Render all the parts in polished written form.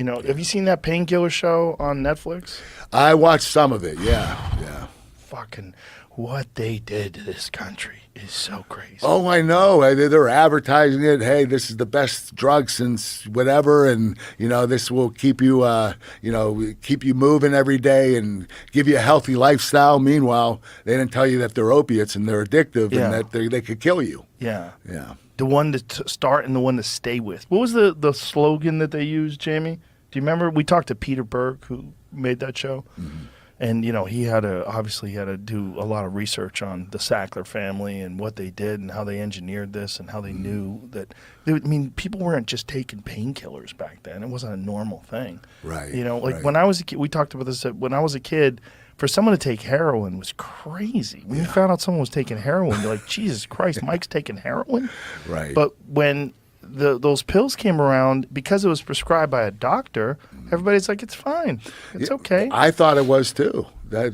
You know, have you seen that Painkiller show on Netflix? I watched some of it. Yeah. Fucking what they did to this country is so crazy. Oh, I know. They're advertising it. Hey, this is the best drug since whatever, and this will keep you, keep you moving every day and give you a healthy lifestyle. Meanwhile, they didn't tell you that they're opiates and they're addictive and that they could kill you. Yeah. Yeah. The one to start and the one to stay with. What was the slogan that they used, Jamie? Do you remember? We talked to Peter Berg, who made that show. Mm-hmm. And, he had to do a lot of research on the Sackler family and what they did and how they engineered this and how they knew that. People weren't just taking painkillers back then. It wasn't a normal thing. Right. When I was a kid, we talked about this. When I was a kid, for someone to take heroin was crazy. When you found out someone was taking heroin, you're like, Jesus Christ, Mike's taking heroin? Right. But when those pills came around, because it was prescribed by a doctor, everybody's like, it's fine, it's okay. I thought it was too. I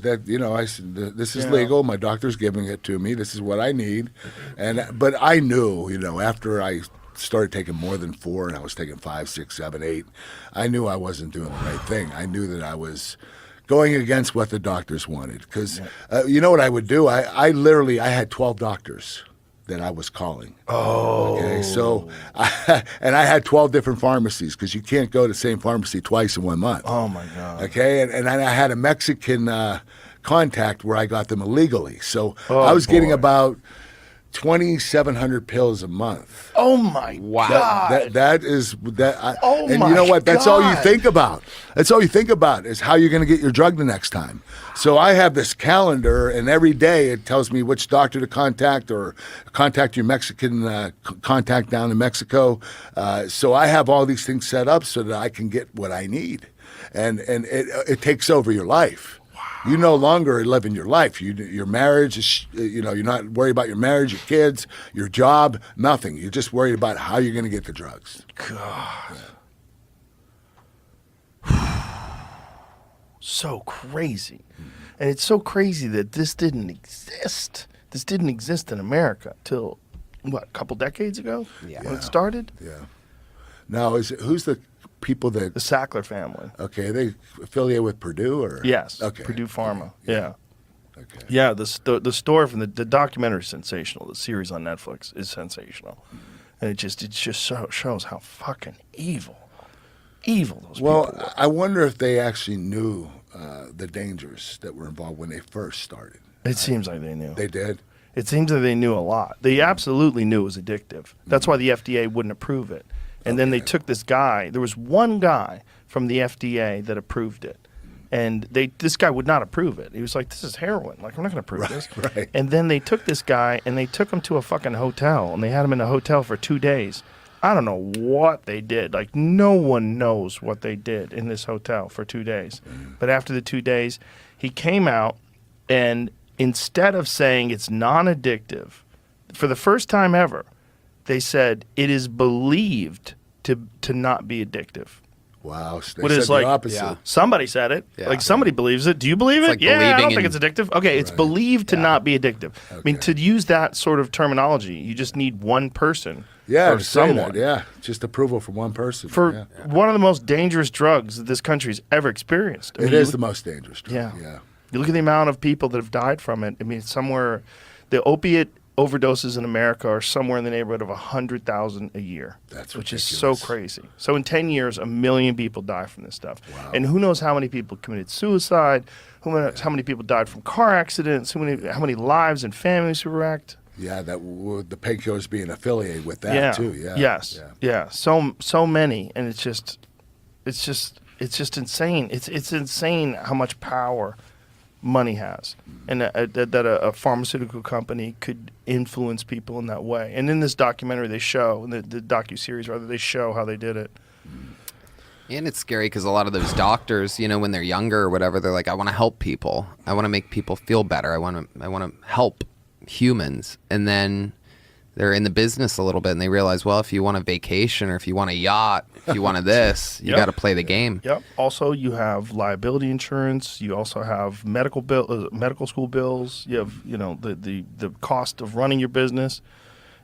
said, this is legal. My doctor's giving it to me. This is what I need, but I knew, after I started taking more than 4, and I was taking 5, 6, 7, 8, I knew I wasn't doing the right thing. I knew that I was going against what the doctors wanted. Because you know what I would do? I had 12 doctors that I was calling. Oh. Okay, so, and I had 12 different pharmacies, because you can't go to the same pharmacy twice in 1 month. Oh, my God. Okay, and I had a Mexican contact where I got them illegally. So I was getting about 2,700 pills a month. Oh my God! That is that. And my you know what? That's all you God. think about. That's all you think about is how you're going to get your drug the next time. So I have this calendar, and every day it tells me which doctor to contact or contact your Mexican contact down in Mexico. So I have all these things set up so that I can get what I need, and it takes over your life. You no longer live in your life. Your marriage is, you're not worried about your marriage, your kids, your job, nothing. You're just worried about how you're going to get the drugs. God. So crazy. And it's so crazy that this didn't exist. This didn't exist in America till, a couple decades ago? Yeah. When it started? Yeah. Now, who's the people that... The Sackler family. Okay, are they affiliated with Purdue or... Yes. Okay. Purdue Pharma. Yeah. Okay. Yeah, the story from the documentary is sensational. The series on Netflix is sensational. And it just shows how fucking evil those people were. I wonder if they actually knew the dangers that were involved when they first started. It seems like they knew. They did? It seems like they knew a lot. They absolutely knew it was addictive. That's why the FDA wouldn't approve it. And then they took this guy. There was one guy from the FDA that approved it. And this guy would not approve it. He was like, this is heroin. Like, we're not going to approve this. Right. And then they took this guy and they took him to a fucking hotel. And they had him in a hotel for 2 days. I don't know what they did. Like, no one knows what they did in this hotel for 2 days. But after the 2 days, he came out, and instead of saying it's non-addictive, for the first time ever, they said it is believed to not be addictive. Wow. They What said is the like opposite. somebody said it. Yeah. Like somebody believes it. Do you believe it? like Yeah, I don't believing think it's addictive. Okay, it's believed to not be addictive. I mean, to use that sort of terminology, you just need one person. Yeah, or to say someone. that, yeah. Just approval from one person. For one of the most dangerous drugs that this country's ever experienced. I mean, It is the most dangerous drug. Yeah. You look at the amount of people that have died from it. I mean, somewhere, the opiate overdoses in America are somewhere in the neighborhood of 100,000 a year. That's which is ridiculous. so crazy. So in 10 years, 1 million people die from this stuff. Wow. And who knows how many people committed suicide, who knows how many people died from car accidents, how many lives and families were wrecked. Yeah, the painkillers being affiliated with that too. Yeah. Yes. Yeah. So many, and it's just insane. It's insane how much power money has, and that a pharmaceutical company could influence people in that way. And in this documentary, they show, in the docuseries rather, they show how they did it. And it's scary because a lot of those doctors, when they're younger or whatever, they're like, I want to help people. I want to make people feel better. I want to help humans. And then they're in the business a little bit, and they realize, well, if you want a vacation or if you want a yacht, if you wanted this, you got to play the game. Yep. Also, you have liability insurance. You also have medical school bills. You have, the cost of running your business.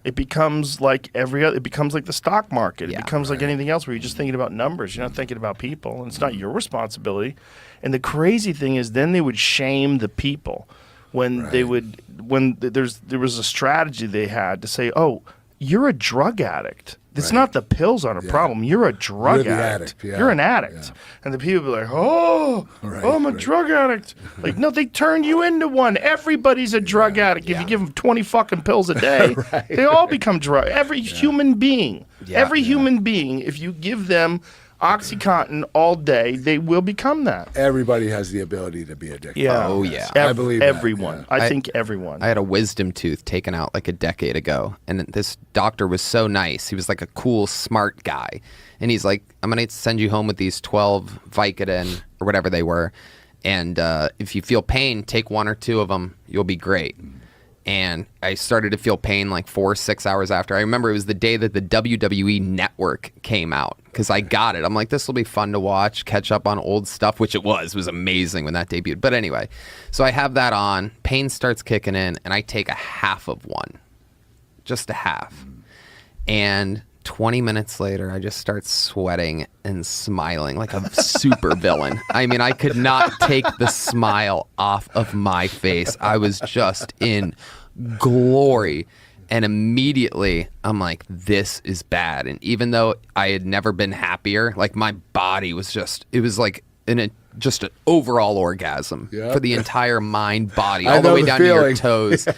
it becomes like every other. It becomes like the stock market. Yeah, It becomes like anything else where you're just thinking about numbers. You're not thinking about people, and it's not your responsibility. And the crazy thing is, then they would shame the people when there was a strategy they had to say, "Oh, you're a drug addict. It's not the pills aren't a problem. You're a drug addict. You're an addict." And the people be like, "Oh, I'm a drug addict." Like, no, they turn you into one. Everybody's a drug addict. If you give them 20 fucking pills a day, they all become drug. Every human being, human being, if you give them OxyContin all day, they will become that. Everybody has the ability to be addicted. Yeah. Oh, yeah. I believe everyone. That, I think everyone. I had a wisdom tooth taken out like a decade ago, and this doctor was so nice. He was like a cool, smart guy, and he's like, "I'm gonna send you home with these 12 Vicodin or whatever they were, and if you feel pain, take 1 or 2 of them. You'll be great." And I started to feel pain like 4 or 6 hours after. I remember it was the day that the WWE Network came out because I got it. I'm like, this will be fun to watch, catch up on old stuff, which it was. It was amazing when that debuted. But anyway, so I have that on. Pain starts kicking in, and I take a half of one, just a half. And 20 minutes later, I just start sweating and smiling like a super villain. I mean, I could not take the smile off of my face. I was just in glory. And immediately, I'm like, this is bad. And even though I had never been happier, like my body was just, it was like just an overall orgasm for the entire mind, body, all the way down to your toes.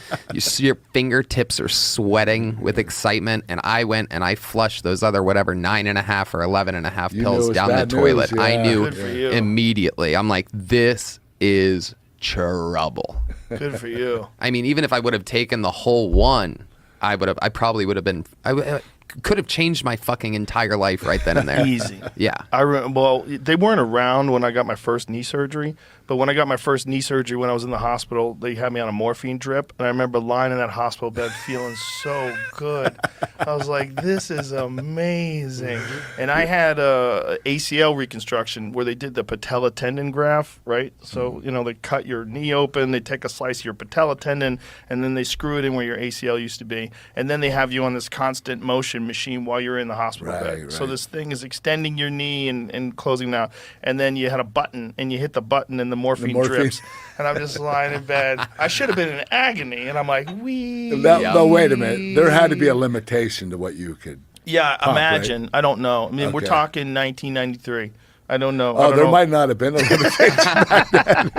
Your fingertips are sweating with excitement. And I went and I flushed those other 9.5 or 11.5 pills down the toilet. News, I knew you. immediately. I'm like, this is trouble. Good for you. I mean, even if I would have taken the whole one, I probably would have been, I could have changed my fucking entire life right then and there. Easy. Yeah. Well, they weren't around when I got my first knee surgery, but when I got my first knee surgery when I was in the hospital, they had me on a morphine drip, and I remember lying in that hospital bed feeling so good. I was like, this is amazing. And I had a ACL reconstruction where they did the patella tendon graft, right? So, they cut your knee open, they take a slice of your patella tendon, and then they screw it in where your ACL used to be. And then they have you on this constant motion machine while you're in the hospital bed. Right. So this thing is extending your knee and closing now. And then you had a button, and you hit the button, and the morphine drips. And I'm just lying in bed. I should have been in agony. And I'm like, No, wait a minute. There had to be a limitation to what you could. Yeah, pump, imagine. right? I don't know. I mean, we're talking 1993. I don't know. Oh, there might not have been a limitation back then.